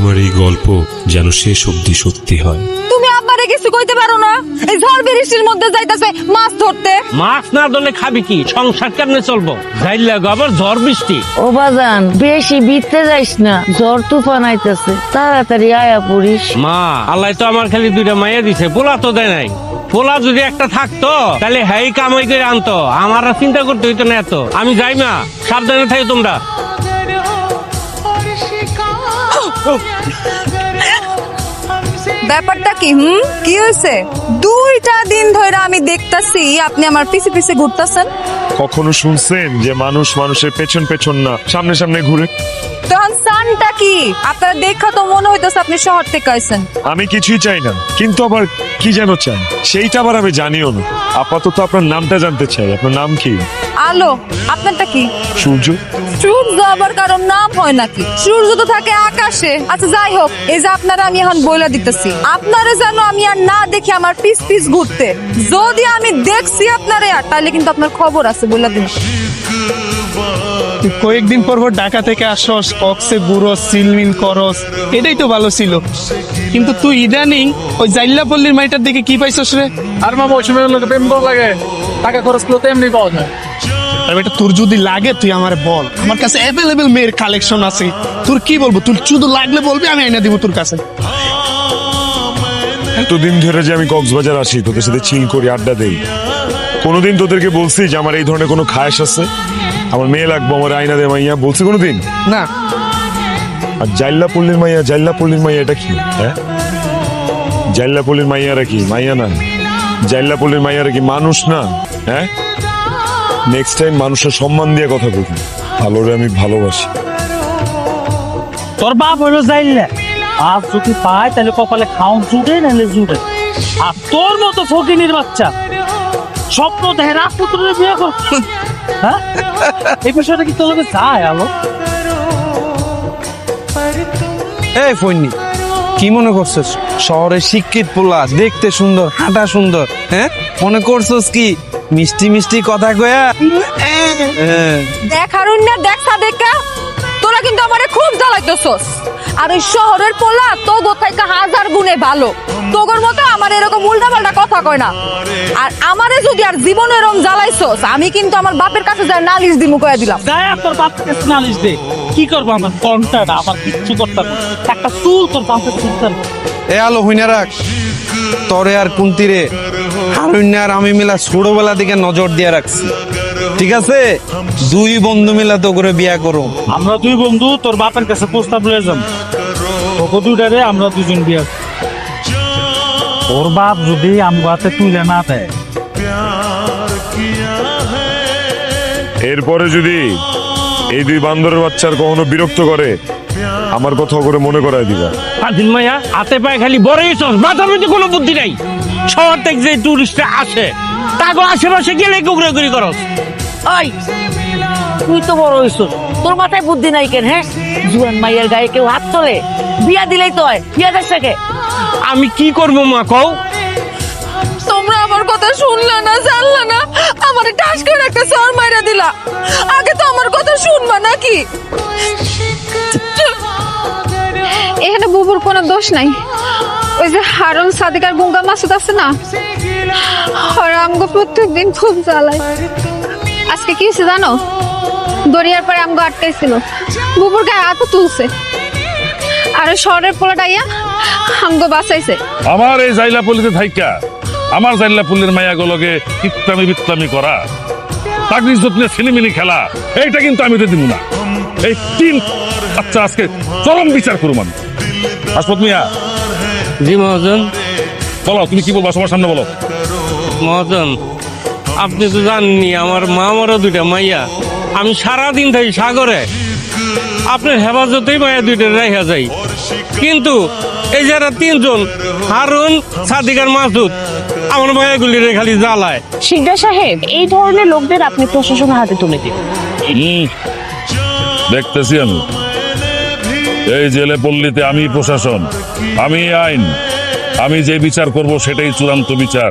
আমার এই গল্প যেন শেষ অবধি সত্যি হয়। তুমি আব্বারে কিছু কইতে পারো না? এই ঝড় বৃষ্টির মধ্যে যাইতাছে মাছ ধরতে। মাছ না ধরলে খাবি কি? সংসার কেমনে চলবো? যাইলে আবার ঝড় বৃষ্টি। ও বাজান, বেশি বিতে যাইস না, ঝড় তুফান আইতাছে, তাড়াতাড়ি আয়া পড়িস। মা, আল্লাহ তো আমার খালি দুইটা মাইয়া দিছে, পোলা তো দেয় নাই। পোলা যদি একটা থাকতো তাহলে হ্যাঁ কামাই করে আনতো, আমার আর চিন্তা করতে হইতো না এত। আমি যাই মা, সাবধানে থাকি তোমরা। ব্যাপারটা কি? কি হয়েছে? 2টা দিন ধরে আমি দেখতাছি আপনি আমার পিছে পিছে ঘুরতাছেন। কখনো শুনছেন যে মানুষ মানুষের পেছন পেছন না সামনে সামনে ঘুরে? তখন সানটা কি? আপনারা দেখা তো মনে হইতাছে আপনি শহর থেকে আইছেন। আমি কিছুই চাই না, কিন্তু আবার কি যেন চাই, সেইটা আবার আমি জানিও না। আপাতত আপনার নামটা জানতে চাই, আপনার নাম কি? আলো। আপনারটা কি? সূর্য। সূর্য আবার কারোর নাম হয় নাকি? সূর্য তো থাকে আকাশে। আচ্ছা যাই হোক, এই যে আপনারা আমি এখন বইলা দিতেছি, আপনারা যেন আমি আর না দেখি আমার পিস পিস ঘুরতে। যদি আমি দেখছি আপনারে আর, তাহলে কিন্তু আপনার খবর আছে, বইলা দিন। তুই কয়েকদিন পর ঢাকা থেকে আসস, কক্সে ঘুরস, সিলমিল করস, এটাই তো ভালো ছিল। কিন্তু তুই ইদানিং ওই জাইল্লাপল্লির মাইটার দিকে কি পাইছস রে? আর মামা ওই সময় লোকে প্রেম করা লাগে, টাকা খরচ করতে এমনি পাওয়া যায়। আর এটা তোর যদি লাগে তুই আমারে বল, আমার কাছে অ্যাভেলেবেল মেয়ের কালেকশন আছে। তোর কি বলবো, তুই শুধু লাগলে বলবি, আমি আইনা দিব তোর কাছে। এতদিন ধরে যে আমি কক্সবাজার আসি, তোদের সাথে চিল করি, আড্ডা দেই, কোনোদিন তোদেরকে বলছি যে আমার এই ধরনের কোনো খায়েশ আছে, আমার মেয়ে লাগবো, আমার আয়না দে মাইয়া, বলছি কোনোদিন? না। আর জাইল্লাপল্লির মাইয়া এটা কি? হ্যাঁ, জাইল্লাপল্লির মাইয়ারা কি মাইয়া না? জাইল্লাপল্লির মাইয়ারা কি মানুষ না? হ্যাঁ, নেক্সট টাইম মানুষের সম্মান দিয়ে কথা বলবি। ভালোরে আমি ভালোবাসি। তোর বাপ হইলো যাইলে, আর যদি পায় তাহলে কপালে খাউন জুড়ে, নাহলে জুড়ে। আর তোর মতো ফকিনির বাচ্চা স্বপ্ন দেখে রাজপুত্রের বিয়ে কর। হ্যাঁ, এই বিষয়টা কি তোর লোকে যায়? আলো, এই ফইনি, কি মনে করছিস শহরে শিক্ষিত পোলা, দেখতে সুন্দর, হাঁটা সুন্দর, হ্যাঁ মনে করছিস কি মিষ্টি মিষ্টি কথা কয়া? দেখ হারুন না, দেখা দেখা তোরা কিন্তু আমারে খুব জ্বালাইতেছস। আর ওই শহরের পোলা তো গোথাইকা 1000 গুণে ভালো। তোগর মতো আমার এরকম উল্টাপাল্টা কথা কয় না। আর আমারে যদি আর জীবনে এরকম জ্বালাইছস, আমি কিন্তু আমার বাপের কাছে যায় নালিশ দিমু কইয়া দিলাম। যায় তোর বাপকে নালিশ দে। কি করবো আমার কন্টাটা, আমার কিচ্ছু করতাম না। একটা চুল তোর বাপের চুলতাম। এ আলো হইনা রাখ, তরে আর কুন্তিরে হারুন্যা আর আমি মিলা ছোটবেলা দিকে নজর দিয়ে রাখছি, ঠিক আছে? 2 বন্ধু মিলা তো করে বিয়া করো। আমরা 2 বন্ধু তোর বাপের কাছে প্রস্তাব লয়ে যাম, তোকে দুটারে আমরা 2জন বিয়া। তোর বাপ যদি আমার হাতে তুলে না দেয়, এরপরে যদি এই 2 বান্দরের বাচ্চার কখনো বিরক্ত করে, আমার কথা করে মনে করায় দিবা। স্বাধীন মাইয়া, হাতে পায়ে খালি বড়ই চস, মাথার মধ্যে কোনো বুদ্ধি নাই। শহর থেকে যে টুরিস্টরা আসে, তাকে আশেপাশে গেলে ঘুরাঘুরি করস। ওই, তুই তো বড় হইছস, তোর মাথায় বুদ্ধি নাই কেন? হ্যাঁ, জুয়ান মাইয়ের গায়ে কেউ হাত তোলে? বিয়া দিলেই তো হয়, বিয়া দেখছে কে? আমি কি করবো মা কও? তোমরা আমার কথা শুনলা না, জানলা না, আমারে টাস করে একটা সর মাইরা দিলা। আগে তো আমার কথা শুনবা নাকি? এখানে বুবুর কোনো দোষ নাই। ওই যে হারুন, সাদিক আর গুঙ্গা মাসুদ আছে না, ওরা আমগো প্রত্যেকদিন খুব জ্বালায়। আজকে কি হয়েছে জানো? দরিয়ার পরে আমগো আটকাইছিল, বুবুর গায়ে হাতও তুলছে, আর ওই শহরের পোলাটাইয়া আমগো বাঁচাইছে। আমার এই জাইলাপল্লিতে থাইকা আমার জাইলাপল্লির মায়াগুলোকে ইত্তামি বিত্তামি করা, চাকরি যত্নে ছিনিমিনি খেলা, এইটা কিন্তু আমি তো দিব না। এই 3 বাচ্চা আজকে চরম বিচার করুম আমি। হাসপত মিয়া। জি মহাজন। বলো, তুমি কি বলবো সবার সামনে বলো। মহাজন, আপনি তো জাননি আমার মা, আমারও 2টা মাইয়া। আমি সারাদিন থাকি সাগরে, আপনার হেফাজতেই মায়া 2টা রেখা যাই। কিন্তু এই যারা 3 জন, হারুন, সাদিক আর মাসুদ, আমার মায়াগুলিরে খালি জ্বালায়। শিকদার সাহেব, এই ধরনের লোকদের আপনি প্রশাসনের হাতে তুলে দিন। দেখতেছি আমি এই জেলে পল্লীতে, আমি প্রশাসন, আমি আইন, আমি যে বিচার করব সেটাই চূড়ান্ত বিচার।